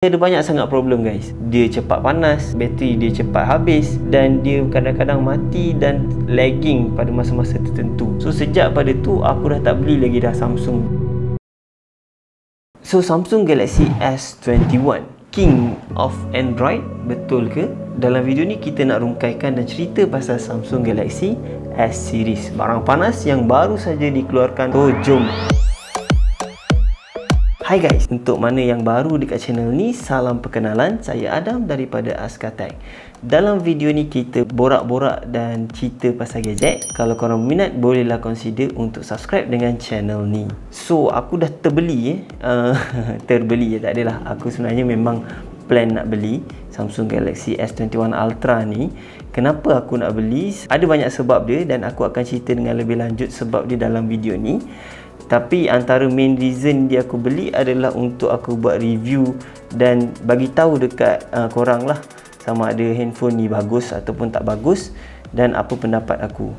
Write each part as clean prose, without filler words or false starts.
Dia ada banyak sangat problem guys. Dia cepat panas, bateri dia cepat habis, dan dia kadang-kadang mati dan lagging pada masa-masa tertentu. So sejak pada tu aku dah tak beli lagi dah Samsung. So Samsung Galaxy S21, King of Android, betul ke? Dalam video ni kita nak rungkaikan dan cerita pasal Samsung Galaxy S series, barang panas yang baru saja dikeluarkan. So jom. Hai guys, untuk mana yang baru dekat channel ni, salam perkenalan, saya Adam daripada Askatek. Dalam video ni kita borak-borak dan cerita pasal gadget. Kalau korang minat, bolehlah consider untuk subscribe dengan channel ni. So aku dah terbeli terbeli tak adalah. Aku sebenarnya memang plan nak beli Samsung Galaxy S21 Ultra ni. Kenapa aku nak beli? Ada banyak sebab dia dan aku akan cerita dengan lebih lanjut sebab dia dalam video ni. Tapi antara main reason dia aku beli adalah untuk aku buat review dan bagi tahu dekat korang lah sama ada handphone ni bagus ataupun tak bagus dan apa pendapat aku.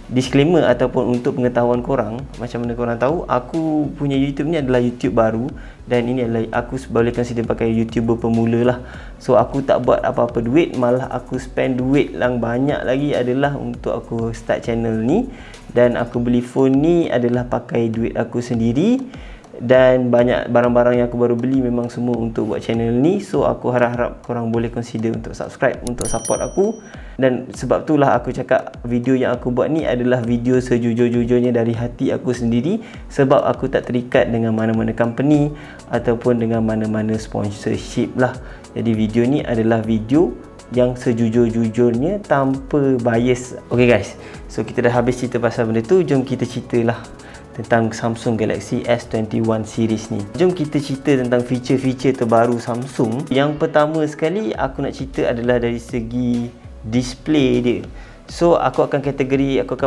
Disclaimer ataupun untuk pengetahuan korang, macam mana korang tahu, aku punya YouTube ni adalah YouTube baru dan ini adalah aku boleh consider pakai YouTuber pemula lah. So aku tak buat apa-apa duit, malah aku spend duit yang banyak lagi adalah untuk aku start channel ni. Dan aku beli phone ni adalah pakai duit aku sendiri. Dan banyak barang-barang yang aku baru beli memang semua untuk buat channel ni. So aku harap-harap korang boleh consider untuk subscribe, untuk support aku. Dan sebab itulah aku cakap video yang aku buat ni adalah video sejujur-jujurnya dari hati aku sendiri. Sebab aku tak terikat dengan mana-mana company ataupun dengan mana-mana sponsorship lah. Jadi video ni adalah video yang sejujur-jujurnya tanpa bias. Okay guys, so kita dah habis cerita pasal benda tu. Jom kita ceritalah tentang Samsung Galaxy S21 series ni. Jom kita cerita tentang feature-feature terbaru Samsung. Yang pertama sekali aku nak cerita adalah dari segi display dia. So aku akan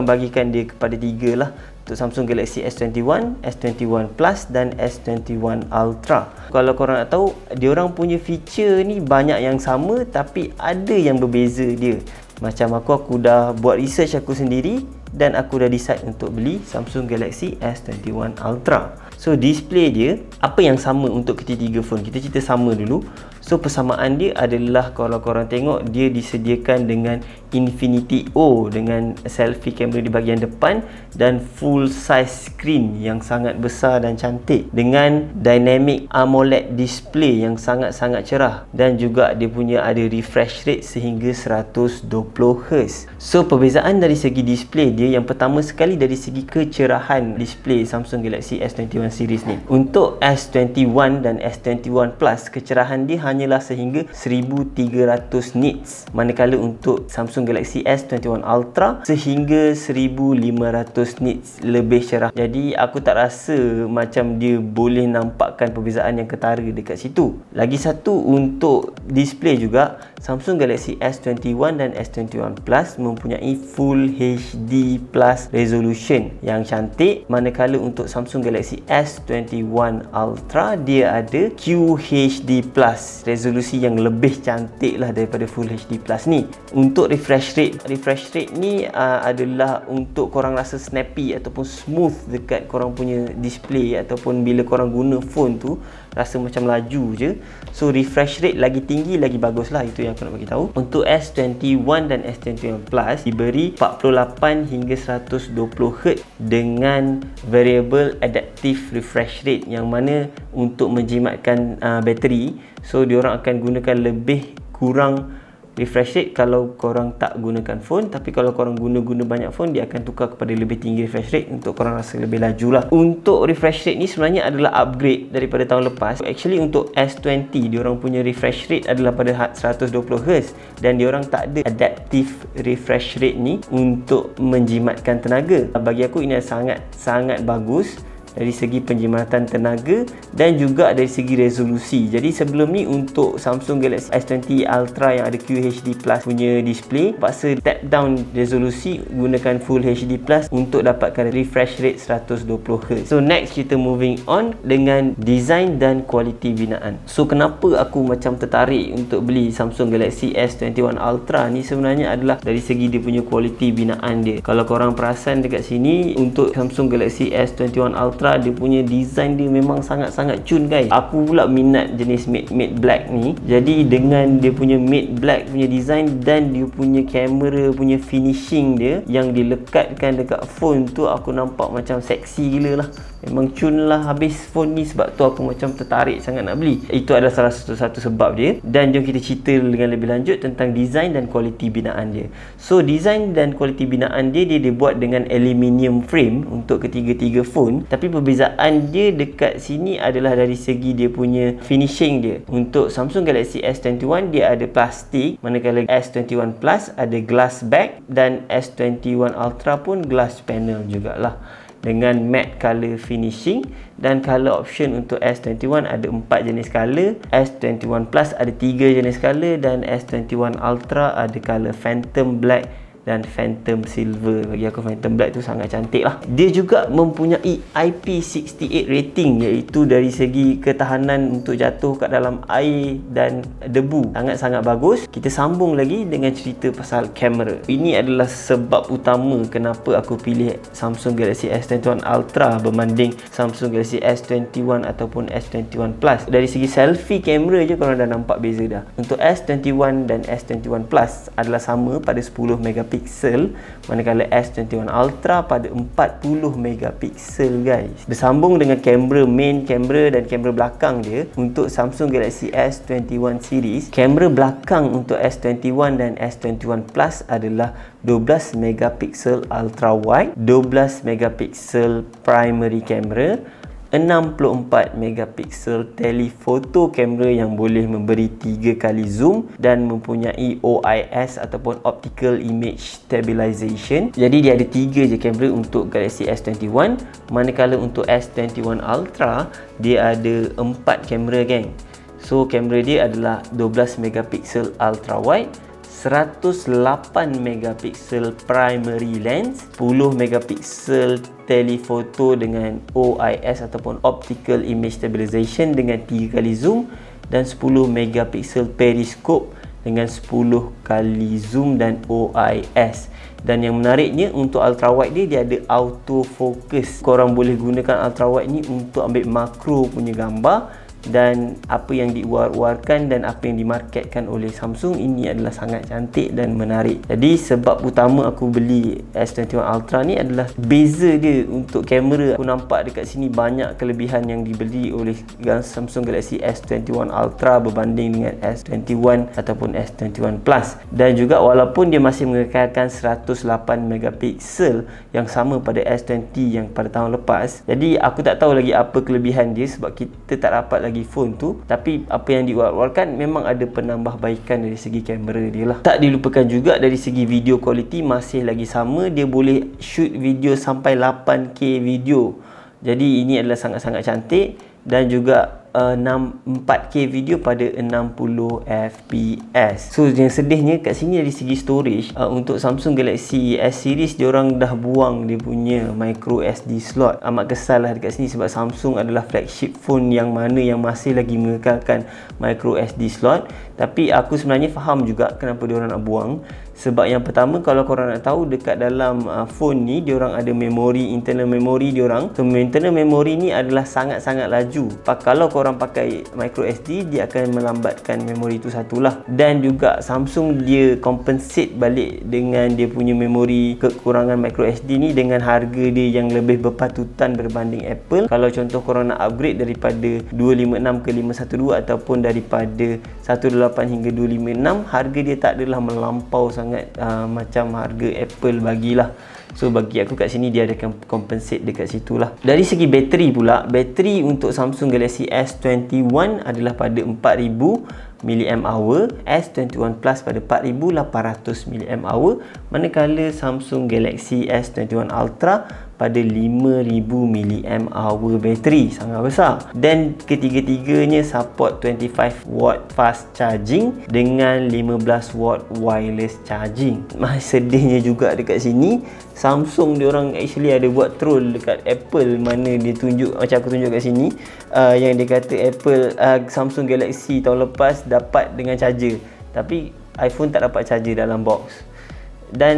bagikan dia kepada tiga lah untuk Samsung Galaxy S21, S21 Plus dan S21 Ultra. Kalau korang nak tahu, diorang punya feature ni banyak yang sama tapi ada yang berbeza dia. Macam aku dah buat research aku sendiri dan aku dah decide untuk beli Samsung Galaxy S21 Ultra. So display dia, apa yang sama untuk ketiga phone? Kita cerita sama dulu. So persamaan dia adalah kalau korang tengok, dia disediakan dengan Infinity O dengan selfie kamera di bahagian depan dan full size screen yang sangat besar dan cantik dengan dynamic AMOLED display yang sangat-sangat cerah dan juga dia punya ada refresh rate sehingga 120Hz. So perbezaan dari segi display dia, yang pertama sekali dari segi kecerahan display Samsung Galaxy S21 series ni. Untuk S21 dan S21 Plus, kecerahan dia hanyalah sehingga 1300 nits, manakala untuk Samsung Galaxy S21 Ultra sehingga 1500 nits lebih cerah. Jadi aku tak rasa macam dia boleh nampakkan perbezaan yang ketara dekat situ. Lagi satu, untuk display juga, Samsung Galaxy S21 dan S21 Plus mempunyai Full HD Plus resolution yang cantik, manakala untuk Samsung Galaxy S21 Ultra dia ada QHD Plus, resolusi yang lebih cantik lah daripada Full HD Plus ni. Untuk refresh rate ni adalah untuk korang rasa snappy ataupun smooth dekat korang punya display ataupun bila korang guna phone tu rasa macam laju je. So refresh rate lagi tinggi lagi bagus lah, itu yang aku nak bagi tahu. Untuk S21 dan S21 Plus diberi 48 hingga 120Hz dengan variable adaptive refresh rate, yang mana untuk menjimatkan bateri. So diorang akan gunakan lebih kurang refresh rate kalau korang tak gunakan phone, tapi kalau korang guna banyak phone, dia akan tukar kepada lebih tinggi refresh rate untuk korang rasa lebih laju lah. Untuk refresh rate ni sebenarnya adalah upgrade daripada tahun lepas. Actually untuk S20 diorang punya refresh rate adalah pada 120Hz dan diorang tak ada adaptive refresh rate ni untuk menjimatkan tenaga. Bagi aku ini sangat bagus dari segi penjimatan tenaga dan juga dari segi resolusi. Jadi sebelum ni untuk Samsung Galaxy S20 Ultra yang ada QHD Plus punya display, paksa tap down resolusi, gunakan Full HD Plus untuk dapatkan refresh rate 120Hz. So next kita moving on dengan design dan kualiti binaan. So kenapa aku macam tertarik untuk beli Samsung Galaxy S21 Ultra ni sebenarnya adalah dari segi dia punya kualiti binaan dia. Kalau korang perasan dekat sini, untuk Samsung Galaxy S21 Ultra Ultra, dia punya design dia memang sangat-sangat cun guys. Aku pula minat jenis matte black ni. Jadi dengan dia punya matte black punya design dan dia punya kamera punya finishing dia yang dilekatkan dekat phone tu, aku nampak macam seksi gila lah. Memang cun lah habis phone ni, sebab tu aku macam tertarik sangat nak beli. Itu adalah salah satu sebab dia. Dan jom kita cerita dengan lebih lanjut tentang design dan kualiti binaan dia. So design dan kualiti binaan dia dibuat dengan aluminium frame untuk ketiga-tiga phone. Tapi perbezaan dia dekat sini adalah dari segi dia punya finishing dia. Untuk Samsung Galaxy S21 dia ada plastik, manakala S21 Plus ada glass back, dan S21 Ultra pun glass panel jugalah dengan matte color finishing. Dan color option untuk S21 ada 4 jenis color, S21 Plus ada 3 jenis color, dan S21 Ultra ada color Phantom Black dan Phantom Silver. Bagi aku Phantom Black tu sangat cantik lah. Dia juga mempunyai IP68 rating, iaitu dari segi ketahanan untuk jatuh kat dalam air dan debu. Sangat-sangat bagus. Kita sambung lagi dengan cerita pasal kamera. Ini adalah sebab utama kenapa aku pilih Samsung Galaxy S21 Ultra berbanding Samsung Galaxy S21 ataupun S21 Plus. Dari segi selfie kamera je korang dah nampak beza dah. Untuk S21 dan S21 Plus adalah sama pada 10 MP, manakala S21 Ultra pada 40 megapiksel guys. Bersambung dengan kamera, main kamera dan kamera belakang dia, untuk Samsung Galaxy S21 series, kamera belakang untuk S21 dan S21 Plus adalah 12 megapiksel ultra wide, 12 megapiksel primary camera, 64 megapiksel telephoto kamera yang boleh memberi 3 kali zoom dan mempunyai OIS ataupun Optical Image Stabilization. Jadi dia ada 3 je kamera untuk Galaxy S21, manakala untuk S21 Ultra dia ada 4 kamera geng. So kamera dia adalah 12 megapiksel ultra wide, 108 megapiksel primary lens, 10 megapiksel telephoto dengan OIS ataupun Optical Image Stabilization dengan 3 kali zoom, dan 10 megapiksel periscope dengan 10 kali zoom dan OIS. Dan yang menariknya untuk ultra wide dia ada auto focus. Korang boleh gunakan ultra wide ni untuk ambil makro punya gambar. Dan apa yang diwar-warkan dan apa yang dimarketkan oleh Samsung ini adalah sangat cantik dan menarik. Jadi sebab utama aku beli S21 Ultra ni adalah beza dia untuk kamera. Aku nampak dekat sini banyak kelebihan yang dibeli oleh Samsung Galaxy S21 Ultra berbanding dengan S21 ataupun S21 Plus. Dan juga walaupun dia masih mengekalkan 108 megapiksel yang sama pada S20 yang pada tahun lepas, jadi aku tak tahu lagi apa kelebihan dia sebab kita tak dapat lagi phone tu. Tapi apa yang diwar-warkan memang ada penambahbaikan dari segi kamera dia lah. Tak dilupakan juga dari segi video quality masih lagi sama. Dia boleh shoot video sampai 8K video. Jadi ini adalah sangat-sangat cantik. Dan juga 4K video pada 60 fps. So yang sedihnya kat sini dari segi storage, untuk Samsung Galaxy S series diorang dah buang dia punya micro SD slot. Amat kesal lah dekat sini sebab Samsung adalah flagship phone yang mana yang masih lagi mengekalkan micro SD slot. Tapi aku sebenarnya faham juga kenapa diorang nak buang. Sebab yang pertama, kalau korang nak tahu, dekat dalam phone ni diorang ada memori, internal memory diorang. So internal memory ni adalah sangat-sangat laju. Kalau korang pakai micro SD, dia akan melambatkan memori tu satulah. Dan juga Samsung dia compensate balik dengan dia punya memori kekurangan micro SD ni dengan harga dia yang lebih berpatutan berbanding Apple. Kalau contoh korang nak upgrade daripada 256 ke 512 ataupun daripada 18 hingga 256, harga dia tak adalah melampau sangat macam harga Apple bagilah. So bagi aku kat sini dia ada compensate dekat situ lah. Dari segi bateri pula, bateri untuk Samsung Galaxy S21 adalah pada 4000 mAh, S21 Plus pada 4800 mAh, manakala Samsung Galaxy S21 Ultra pada 5000 mAh bateri. Sangat besar. Dan ketiga-tiganya support 25W fast charging dengan 15W wireless charging. Sedihnya juga dekat sini Samsung diorang actually ada buat troll dekat Apple, mana dia tunjuk macam aku tunjuk kat sini, yang dia kata Apple Samsung Galaxy tahun lepas dapat dengan charger, tapi iPhone tak dapat charger dalam box. Dan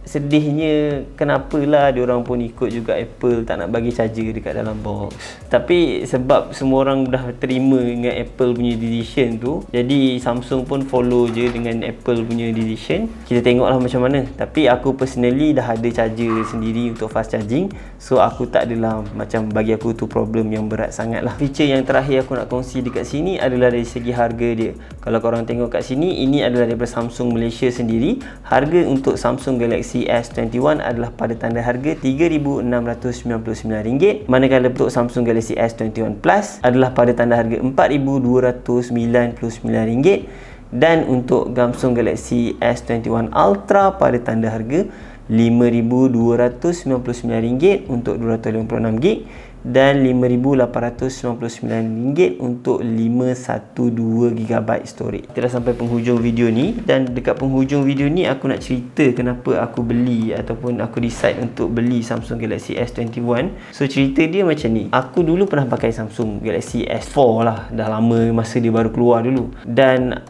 sedihnya kenapalah diorang pun ikut juga Apple tak nak bagi charger dekat dalam box. Tapi sebab semua orang dah terima dengan Apple punya decision tu, jadi Samsung pun follow je dengan Apple punya decision. Kita tengoklah macam mana. Tapi aku personally dah ada charger sendiri untuk fast charging, so aku tak adalah macam bagi aku tu problem yang berat sangat lah. Feature yang terakhir aku nak kongsi dekat sini adalah dari segi harga dia. Kalau korang tengok kat sini, ini adalah daripada Samsung Malaysia sendiri. Harga untuk Samsung Galaxy S21 adalah pada tanda harga RM3,699, manakala untuk Samsung Galaxy S21 Plus adalah pada tanda harga RM4,299, dan untuk Samsung Galaxy S21 Ultra pada tanda harga RM5,299 untuk 256GB dan RM5,899 untuk 512GB storage. Kita dah sampai penghujung video ni, dan dekat penghujung video ni aku nak cerita kenapa aku beli ataupun aku decide untuk beli Samsung Galaxy S21. So cerita dia macam ni. Aku dulu pernah pakai Samsung Galaxy S4 lah, dah lama masa dia baru keluar dulu. Dan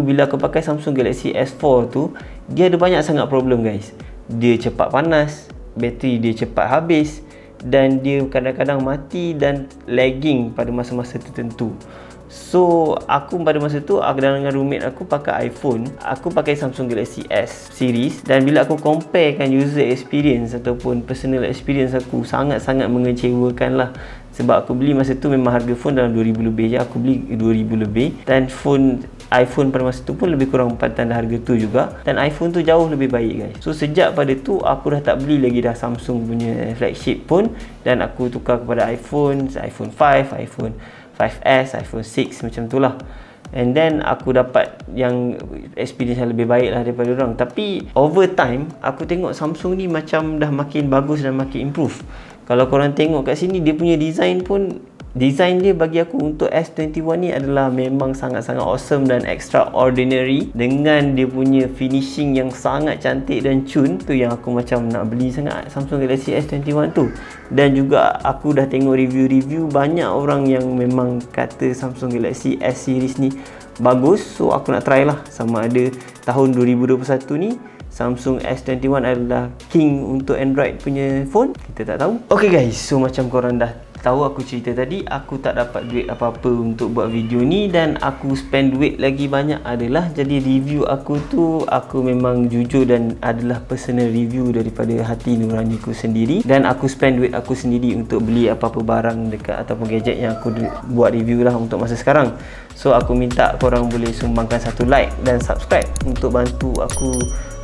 bila aku pakai Samsung Galaxy S4 tu, dia ada banyak sangat problem guys. Dia cepat panas, bateri dia cepat habis, dan dia kadang-kadang mati dan lagging pada masa-masa tertentu. So aku pada masa tu dengan roommate aku pakai iPhone, aku pakai Samsung Galaxy S series, dan bila aku comparekan user experience ataupun personal experience aku, sangat-sangat mengecewakan lah. Sebab aku beli masa tu memang harga phone dalam 2000 lebih je, aku beli 2000 lebih, dan iPhone pada masa tu pun lebih kurang pada tanda harga tu juga, dan iPhone tu jauh lebih baik guys. So sejak pada tu aku dah tak beli lagi dah Samsung punya flagship phone, dan aku tukar kepada iPhone 5, iPhone 5S, iPhone 6 macam tu lah. And then aku dapat yang experience yang lebih baik lah daripada orang. Tapi over time aku tengok Samsung ni macam dah makin bagus dan makin improve. Kalau korang tengok kat sini, dia punya design pun, design dia bagi aku untuk S21 ni adalah memang sangat-sangat awesome dan extraordinary, dengan dia punya finishing yang sangat cantik dan cun. Tu yang aku macam nak beli sangat Samsung Galaxy S21 tu. Dan juga aku dah tengok review-review, banyak orang yang memang kata Samsung Galaxy S series ni bagus. So aku nak try lah sama ada tahun 2021 ni Samsung S21 adalah king untuk Android punya phone. Kita tak tahu. Okay guys, so macam korang dah tahu aku cerita tadi, aku tak dapat duit apa-apa untuk buat video ni, dan aku spend duit lagi banyak adalah jadi review aku tu, aku memang jujur dan adalah personal review daripada hati nurani ku sendiri, dan aku spend duit aku sendiri untuk beli apa-apa barang dekat ataupun gadget yang aku buat review lah untuk masa sekarang. So aku minta korang boleh sumbangkan satu like dan subscribe untuk bantu aku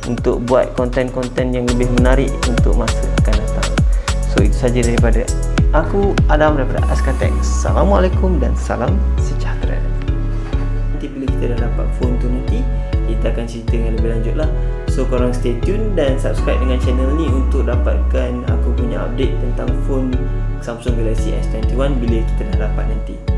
untuk buat konten-konten yang lebih menarik untuk masa akan datang. So itu saja daripada aku, Adam, daripada Askatek. Assalamualaikum dan salam sejahtera. Nanti bila kita dah dapat phone tu nanti, kita akan cerita dengan lebih lanjut lah. So korang stay tune dan subscribe dengan channel ni untuk dapatkan aku punya update tentang phone Samsung Galaxy S21 bila kita dah dapat nanti.